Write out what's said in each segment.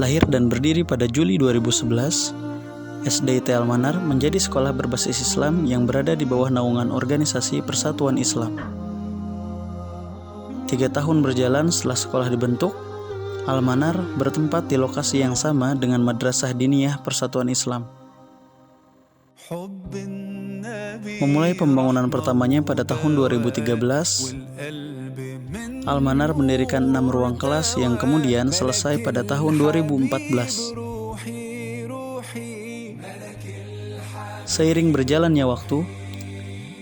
Lahir dan berdiri pada Juli 2011, SDIT Al-Manar menjadi sekolah berbasis Islam yang berada di bawah naungan Organisasi Persatuan Islam. 3 tahun berjalan setelah sekolah dibentuk, Al-Manar bertempat di lokasi yang sama dengan Madrasah Diniyah Persatuan Islam. Memulai pembangunan pertamanya pada tahun 2013, Al-Manar mendirikan 6 ruang kelas yang kemudian selesai pada tahun 2014. Seiring berjalannya waktu,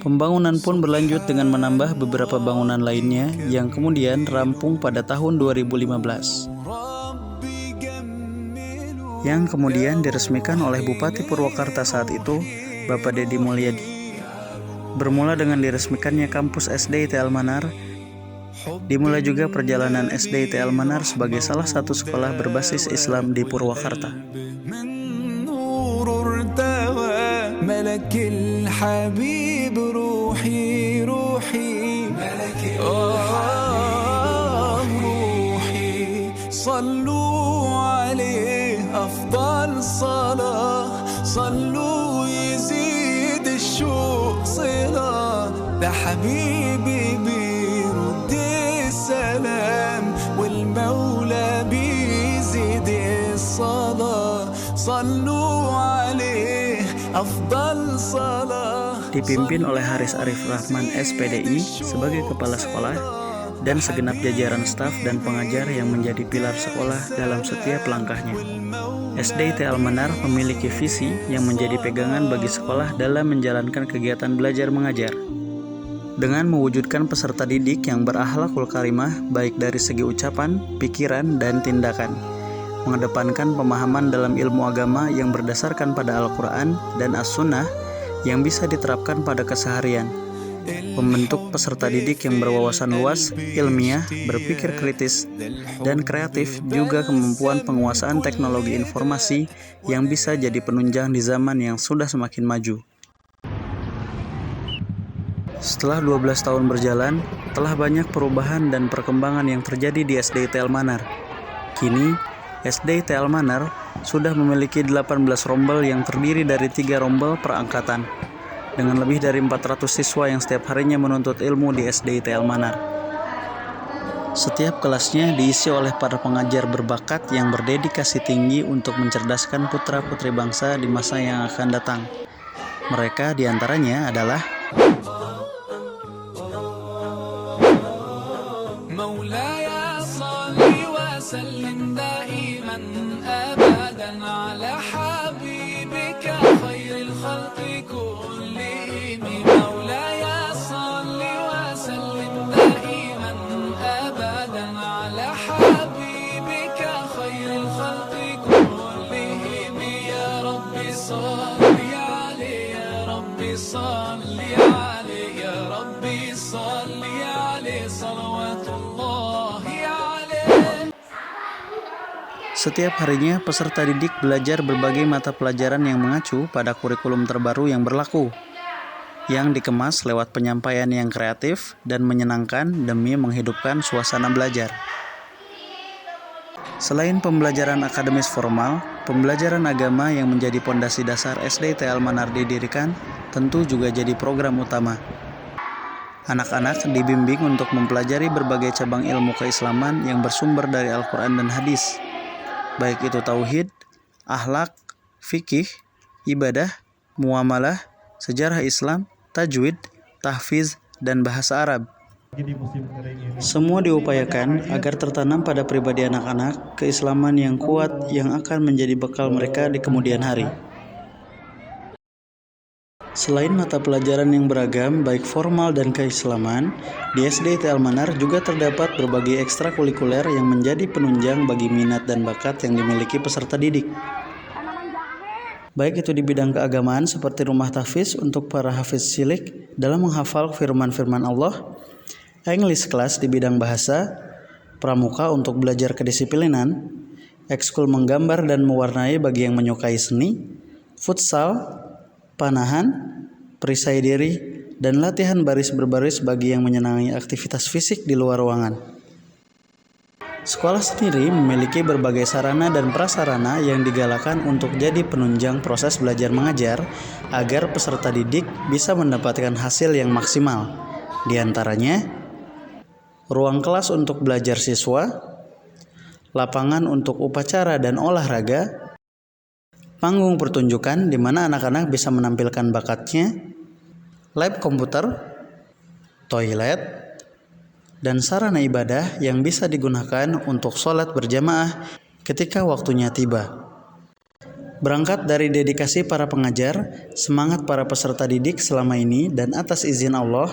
pembangunan pun berlanjut dengan menambah beberapa bangunan lainnya yang kemudian rampung pada tahun 2015. Yang kemudian diresmikan oleh Bupati Purwakarta saat itu, Bapak Deddy Mulyadi. Bermula dengan diresmikannya kampus SDIT Al-Manar, dimulai juga perjalanan SDIT Al-Manar sebagai salah satu sekolah berbasis Islam di Purwakarta. Dipimpin oleh Haris Arif Rahman SPDI sebagai kepala sekolah dan segenap jajaran staf dan pengajar yang menjadi pilar sekolah dalam setiap langkahnya. SDIT Al-Manar memiliki visi yang menjadi pegangan bagi sekolah dalam menjalankan kegiatan belajar mengajar. Dengan mewujudkan peserta didik yang berakhlakul karimah baik dari segi ucapan, pikiran, dan tindakan. Mengedepankan pemahaman dalam ilmu agama yang berdasarkan pada Al-Quran dan As-Sunnah yang bisa diterapkan pada keseharian. Membentuk peserta didik yang berwawasan luas, ilmiah, berpikir kritis, dan kreatif, juga kemampuan penguasaan teknologi informasi yang bisa jadi penunjang di zaman yang sudah semakin maju. Setelah 12 tahun berjalan, telah banyak perubahan dan perkembangan yang terjadi di SDIT Al-Manar. Kini, SDIT Al-Manar sudah memiliki 18 rombel yang terdiri dari 3 rombel per angkatan, dengan lebih dari 400 siswa yang setiap harinya menuntut ilmu di SDIT Al-Manar. Setiap kelasnya diisi oleh para pengajar berbakat yang berdedikasi tinggi untuk mencerdaskan putra-putri bangsa di masa yang akan datang. Mereka diantaranya adalah setiap harinya peserta didik belajar berbagai mata pelajaran yang mengacu pada kurikulum terbaru yang berlaku, yang dikemas lewat penyampaian yang kreatif dan menyenangkan demi menghidupkan suasana belajar. Selain pembelajaran akademis formal, pembelajaran agama yang menjadi pondasi dasar SDIT Al-Manar didirikan tentu juga jadi program utama. Anak-anak dibimbing untuk mempelajari berbagai cabang ilmu keislaman yang bersumber dari Al-Quran dan Hadis, baik itu tauhid, akhlak, fikih, ibadah, muamalah, sejarah Islam, tajwid, tahfiz, dan bahasa Arab. Semua diupayakan agar tertanam pada pribadi anak-anak keislaman yang kuat yang akan menjadi bekal mereka di kemudian hari. Selain mata pelajaran yang beragam baik formal dan keislaman, di SDIT Al-Manar juga terdapat berbagai ekstrakurikuler yang menjadi penunjang bagi minat dan bakat yang dimiliki peserta didik. Baik itu di bidang keagamaan seperti rumah tahfiz untuk para hafiz cilik dalam menghafal firman-firman Allah, English class di bidang bahasa, pramuka untuk belajar kedisiplinan, ekskul menggambar dan mewarnai bagi yang menyukai seni, futsal, panahan, perisai diri, dan latihan baris berbaris bagi yang menyenangi aktivitas fisik di luar ruangan. Sekolah sendiri memiliki berbagai sarana dan prasarana yang digalakan untuk jadi penunjang proses belajar mengajar agar peserta didik bisa mendapatkan hasil yang maksimal. Di antaranya, ruang kelas untuk belajar siswa, lapangan untuk upacara dan olahraga, panggung pertunjukan di mana anak-anak bisa menampilkan bakatnya, lab komputer, toilet, dan sarana ibadah yang bisa digunakan untuk sholat berjamaah ketika waktunya tiba. Berangkat dari dedikasi para pengajar, semangat para peserta didik selama ini, dan atas izin Allah,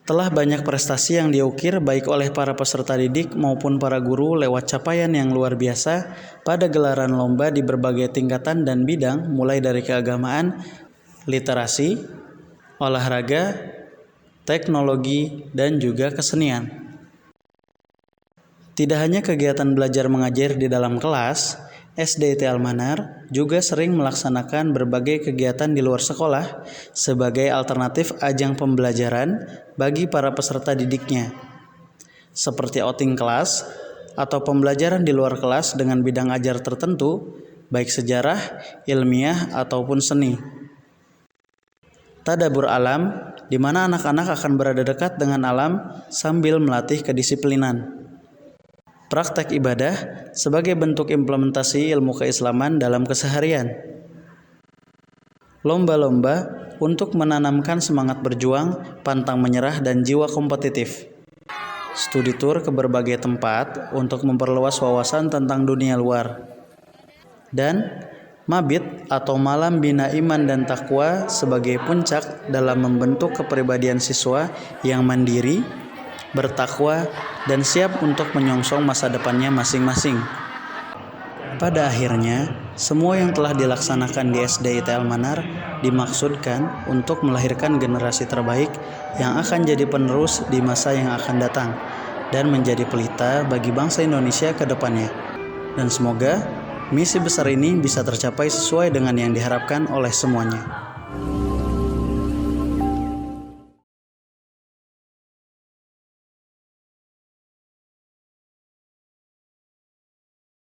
telah banyak prestasi yang diukir baik oleh para peserta didik maupun para guru lewat capaian yang luar biasa pada gelaran lomba di berbagai tingkatan dan bidang, mulai dari keagamaan, literasi, olahraga, teknologi, dan juga kesenian. Tidak hanya kegiatan belajar mengajar di dalam kelas, SDIT Al-Manar juga sering melaksanakan berbagai kegiatan di luar sekolah sebagai alternatif ajang pembelajaran bagi para peserta didiknya, seperti outing kelas atau pembelajaran di luar kelas dengan bidang ajar tertentu, baik sejarah, ilmiah, ataupun seni. Tadabur alam, di mana anak-anak akan berada dekat dengan alam sambil melatih kedisiplinan. Praktek ibadah sebagai bentuk implementasi ilmu keislaman dalam keseharian. Lomba-lomba untuk menanamkan semangat berjuang, pantang menyerah, dan jiwa kompetitif. Studi tur ke berbagai tempat untuk memperluas wawasan tentang dunia luar. Dan Mabit atau malam bina iman dan takwa sebagai puncak dalam membentuk kepribadian siswa yang mandiri, bertakwa, dan siap untuk menyongsong masa depannya masing-masing. Pada akhirnya, semua yang telah dilaksanakan di SDIT Al-Manar dimaksudkan untuk melahirkan generasi terbaik yang akan jadi penerus di masa yang akan datang dan menjadi pelita bagi bangsa Indonesia ke depannya. Dan semoga misi besar ini bisa tercapai sesuai dengan yang diharapkan oleh semuanya.